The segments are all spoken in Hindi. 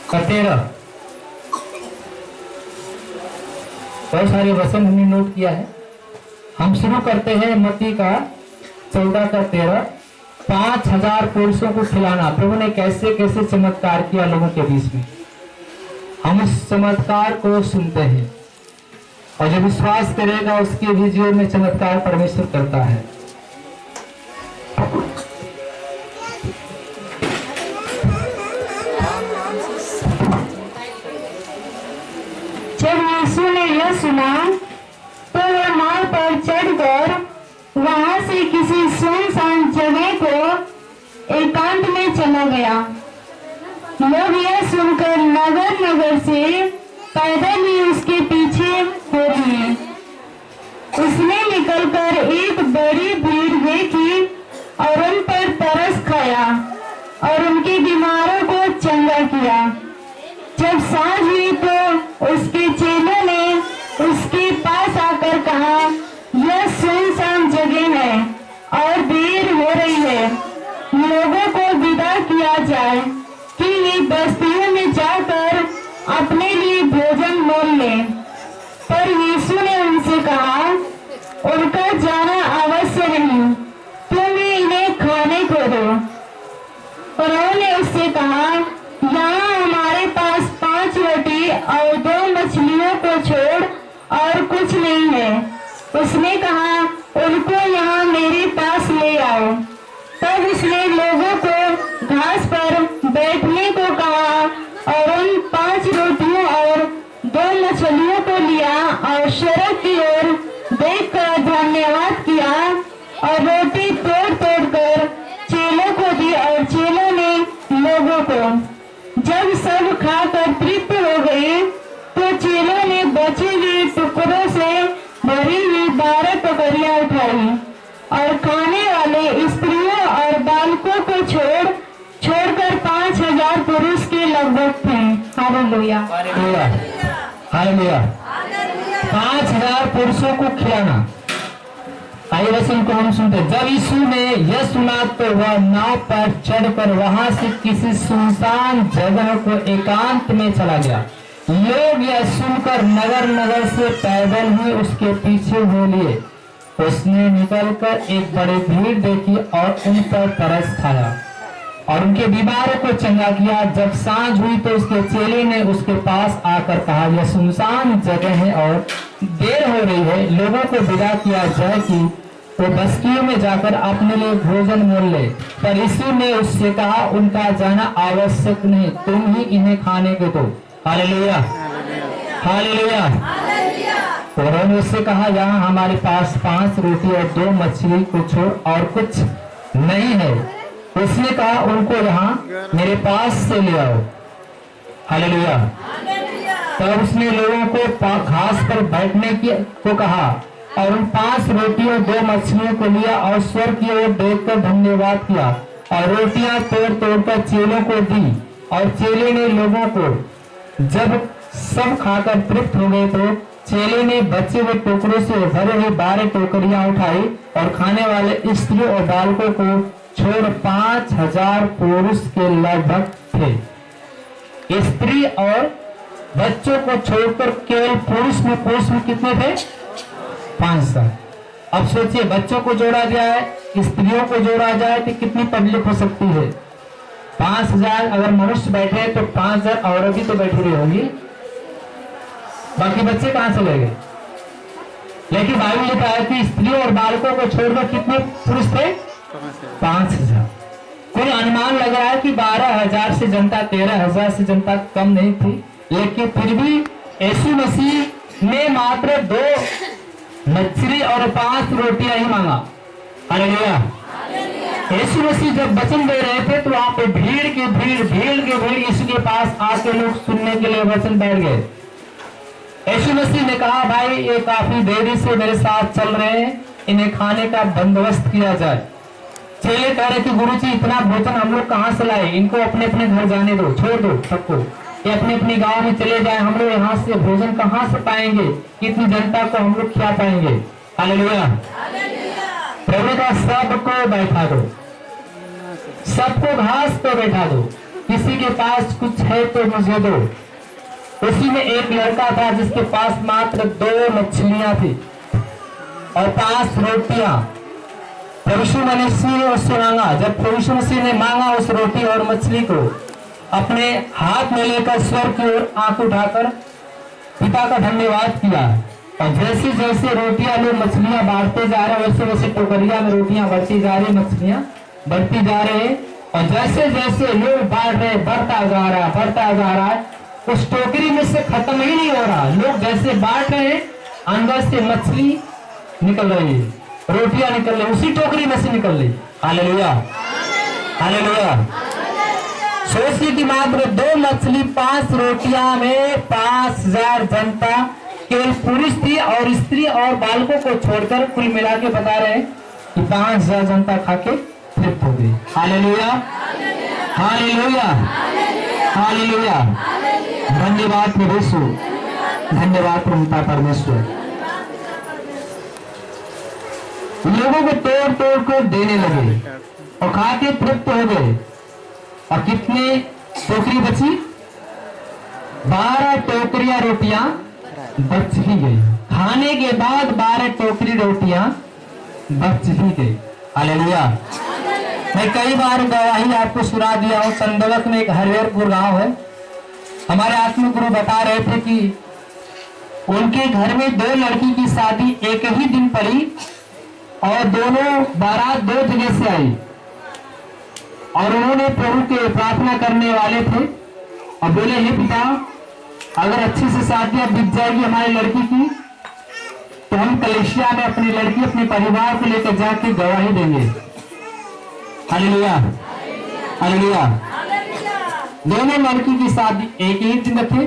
13 बहुत सारे वचन हमने नोट किया है। हम शुरू करते हैं मत्ती का 14 का 13। 5000 पुरुषों को खिलाना, प्रभु ने कैसे कैसे चमत्कार किया लोगों के बीच में। हम उस चमत्कार को सुनते हैं और जो विश्वास करेगा उसके भी जीवन में चमत्कार परमेश्वर करता है। जब यीशु ने यह सुना तो वह नाव पर चढ़कर वहां से किसी सुनसान जगह को एकांत में चला गया। लोग यह सुनकर नगर नगर से पैदल ही उसके पीछे हो दिए। उसने निकलकर एक बड़ी भीड़ देखी और उन पर तरस खाया और उनके बीमारों को चंगा किया। जब सांझ हुई तो उसके चेलों ने उसके पास आकर कहा, यह सुनसान जगह है और देर हो रही है, लोगों को विदा किया जाए कि वे बस्तियों में जाकर अपने लिए भोजन मोल लें। पर यीशु ने उनसे कहा, उनका जाना आवश्यक नहीं, तुम इन्हें खाने को दो। उन्होंने उससे कहा, यहाँ हमारे पास 5 रोटी और 2 मछलियों को छोड़ और कुछ नहीं है। उसने कहा, उनको यहाँ मेरे पास ले आओ। तब उसने लोगों को घास पर बैठने को कहा और उन 5 रोटियों और 2 मछलियों को लिया और सड़क की ओर देखकर धन्यवाद किया और रोटी तोड़ तोड़ कर चेलों को दी और चेलों ने लोगों को। जब सब खाकर तृप्त हो गए तो चेलों ने बचे हुए टुकड़ों से भरी हुई 12 टोकरियां उठाई और खाने वाले स्त्रियों और बालकों को छोड़कर 5000 पुरुष के लगभग थे। Hallelujah hallelujah. 5000 पुरुषों को खिलाना। आइए वचन को हम सुनते। जब यीशु ने यह सुना तो वह नाव पर चढ़कर वहां से किसी सुनसान जगह को एकांत में चला गया। लोग यह सुनकर नगर नगर से पैदल ही उसके पीछे हो लिए। उसने निकलकर एक बड़ी भीड़ देखी और उन पर तरस खाया और उनके बीमारों को चंगा किया। जब सांझ हुई तो उसके चेले ने उसके पास आकर कहा, यह सुनसान जगह है और देर हो रही है, लोगों को विदा किया जाए कि वो बस्तियों में जाकर अपने लिए भोजन मोल ले। पर यीशु ने उससे कहा, उनका जाना आवश्यक नहीं, तुम ही इन्हें खाने को दो। Hallelujah hallelujah. उन्होंने उससे कहा, यहाँ हमारे पास 5 रोटी और 2 मछली को छोड़ और कुछ नहीं है। उसने कहा, उनको यहाँ मेरे पास से ले आओ। हालेलुया। तब उसने लोगों को घास पर बैठने को कहा और उन 5 रोटी और 2 मछलियों को लिया और स्वर्ग की ओर देखकर धन्यवाद किया और रोटियां तोड़ तोड़कर चेलों को दी और चेले ने लोगों को। जब सब खाकर तृप्त हो गए तो चेले ने बचे हुए टोकरों से भरे हुए 12 टोकरियां उठाई और खाने वाले स्त्रियों और बालकों को छोड़ 5000 पुरुष के लगभग थे। स्त्री और बच्चों को छोड़कर केवल पुरुष में कितने थे? 500। अब सोचिए, बच्चों को जोड़ा जाए, स्त्रियों को जोड़ा जाए तो कितनी पब्लिक हो सकती है? 5000 अगर मनुष्य बैठे तो 5000 औरत भी तो बैठी रही होंगी, बाकी बच्चे कहां चले गए? लेकिन बाइबल लिखा है कि स्त्रियों और बालकों को छोड़कर कितने पुरुष थे? 5000। कोई अनुमान लग रहा है कि 12000 से जनता, 13000 से जनता कम नहीं थी, लेकिन फिर भी यीशु मसीह ने मात्र 2 मछली और 5 रोटियां ही मांगा। हालेलुया। यीशु मसीह जब वचन दे रहे थे तो वहां पे भीड़ की भीड़ यीशु के पास आके लोग सुनने के लिए वचन बैठ गए। यीशु मसीह ने कहा, भाई ये काफी देरी से मेरे साथ चल रहे हैं, इन्हें खाने का बंदोबस्त किया जाए। चेले कह रहे कि गुरुजी इतना भोजन हम लोग कहाँ से लाए, इनको अपने अपने घर जाने दो, छोड़ दो सबको, ये अपने अपने गांव में चले जाए, हम लोग यहाँ से भोजन कहाँ से पाएंगे, कितनी जनता को हम लोग खिला पाएंगे। हालेलुया। प्रभु का सबको बैठा दो, सबको घास पे बैठा दो, किसी के पास कुछ है तो मुझे दो। उसी में एक लड़का था जिसके पास मात्र 2 मछलियां थी और 5 रोटियां। प्रभु यीशु मसीह ने उससे मांगा। जब प्रभु यीशु मसीह ने मांगा उस रोटी और मछली को, अपने हाथ में लेकर स्वर्ग की ओर आंख उठाकर पिता का धन्यवाद किया। और जैसे जैसे रोटियां लोग मछलियां बांटते जा रहे, वैसे वैसे टोकरिया में रोटियां बढ़ती जा रही, मछलियां बढ़ती जा रहे। और जैसे जैसे लोग बांट रहे, बढ़ता जा रहा बढ़ता जा रहा है, उस टोकरी में से खत्म ही नहीं हो रहा। लोग जैसे बांट रहे, अंदर से मछली निकल रही है, रोटियां निकल रही, उसी टोकरी में से निकल रही। Hallelujah, hallelujah. सोचिए कि मात्र 2 मछली 5 रोटियां में 5000 जनता, केवल पुरुष थी और स्त्री और बालकों को छोड़कर कुल मिला के बता रहे हैं कि 5000 जनता खा के तृप्त हो गई। Hallelujah, hallelujah, hallelujah. धन्यवाद प्रभु यीशु, धन्यवाद प्रभु परमेश्वर। लोगों को तोड़ तोड़ कर देने लगे और खा के तृप्त हो गए। और कितने टोकरी बची? 12 टोकरियां रोटियां बच ही गई। खाने के बाद 12 टोकरी रोटियां बच ही गई। हालेलुया। मैं कई बार गवाही आपको सुना दिया हूं। चंदवक में एक हरिहरपुर गांव है। हमारे आत्मिक गुरु बता रहे थे कि उनके घर में 2 लड़की की शादी एक ही दिन पड़ी और दोनों बारात 2 जगह से आई। और उन्होंने प्रभु के प्रार्थना करने वाले थे और बोले, हे पिता, अगर अच्छी से शादी अब बीत जाएगी हमारी लड़की की, तो हम कलेशिया में अपनी लड़की अपने परिवार को लेकर जाके गवाही देंगे। Hallelujah, hallelujah. दोनों लड़की की शादी एक ही दिन थे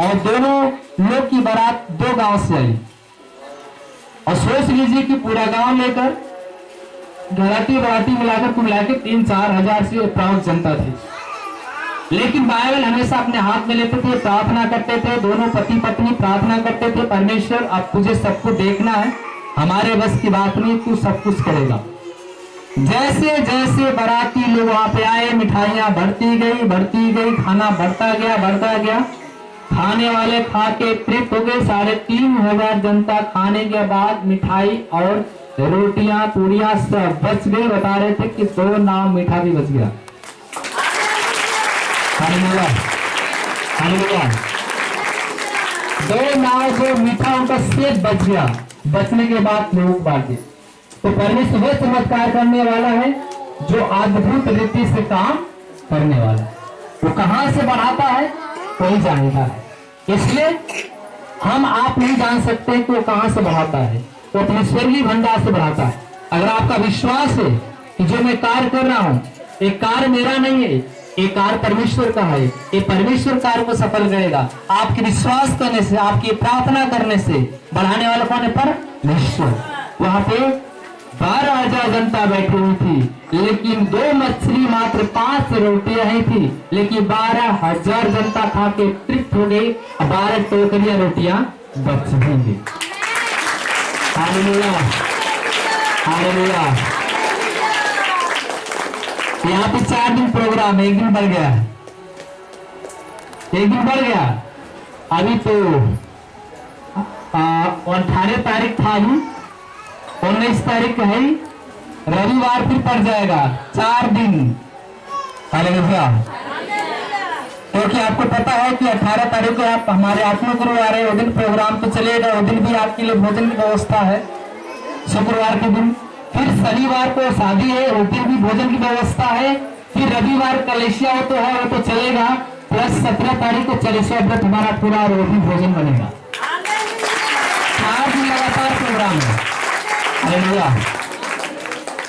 और दोनों लोग की बारात 2 गांव से आई। और सोच लीजिए कि पूरा गांव लेकर घराटी बराती मिलाकर कुल मिलाकर 3-4 हजार से प्राप्त जनता थी। लेकिन बाइबल हमेशा अपने हाथ में लेते थे, प्रार्थना करते थे। दोनों पति पत्नी प्रार्थना करते थे, परमेश्वर अब तुझे सब कुछ देखना है, हमारे बस की बात नहीं, तू सब कुछ करेगा। जैसे जैसे बाराती लोग वहां पे आए, मिठाइयां बढ़ती गई, खाना बढ़ता गया। खाने वाले खा के तृप्त हो गए। 3500 जनता खाने के बाद मिठाई और रोटियां पूड़ियां सब बच गई। बता रहे थे कि 2 नाव मीठा भी बच गया। Hallelujah, hallelujah. 2 नाव जो मीठा उनका सेब बच गया। बचने के बाद लोग बांटे। तो परमेश्वर वह चमत्कार करने वाला है जो अद्भुत रीति से काम करने वाला है। वो कहां से बढ़ाता है कोई जानता है। इसलिए हम आप नहीं जान सकते कि वो कहां से बढ़ाता है। वो अपने स्वर्गीय भंडार से बढ़ाता है। अगर आपका विश्वास है कि जो मैं कार्य कर रहा हूं, एक कार्य मेरा नहीं है, एक कार्य परमेश्वर का है, ये परमेश्वर कार्य को सफल करेगा। आपके विश्वास करने से, आपकी प्रार्थना करने से बढ़ाने वाला कौन है? परमेश्वर। वहां पे 12,000 जनता बैठी हुई थी, लेकिन 2 मछली मात्र 5 रोटियां ही थी, लेकिन 12,000 जनता खा के तृप्त हो गई। 12 टोकरियां रोटियां बच गई। Hallelujah, hallelujah. यहाँ पे 4 दिन प्रोग्राम, 1 दिन बढ़ गया, 1 दिन बढ़ गया। अभी तो 18 तारीख था ही, 19 तारीख है, रविवार फिर पड़ जाएगा 4 दिन। हालेलुया। क्योंकि आपको पता है कि 18 तारीख को आप हमारे आत्मा गुरु आ रहे हैं, वो दिन प्रोग्राम तो चलेगा, वो दिन भी आपके लिए भोजन की व्यवस्था है। शुक्रवार के दिन, फिर शनिवार को शादी है, उस दिन भी भोजन की व्यवस्था है। फिर रविवार कलेशिया हो तो है, वो तो चलेगा। प्लस 17 तारीख को चालीसवां व्रत हमारा पूरा और वो भी भोजन बनेगा। 4 दिन लगातार प्रोग्राम है। हालेलुया।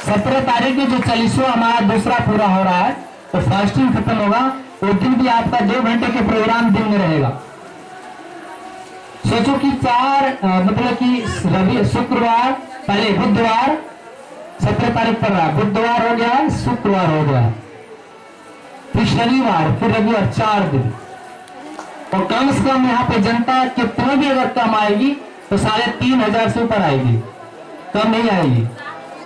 17 तारीख को जो 40वां हमारा दूसरा पूरा हो रहा है, तो फास्टिंग खत्म होगा, उस दिन भी आपका 2 घंटे के प्रोग्राम दिन में रहेगा। सोचो कि 4 मतलब कि रवि शुक्रवार, पहले बुधवार 17 तारीख पड़ रहा है, बुधवार हो गया, शुक्रवार हो गया, फिर शनिवार, फिर रविवार, 4 दिन। और कम से कम यहाँ पे जनता कितनी भी अगर कम आएगी तो 3,500 से ऊपर आएगी, कम नहीं आएगी।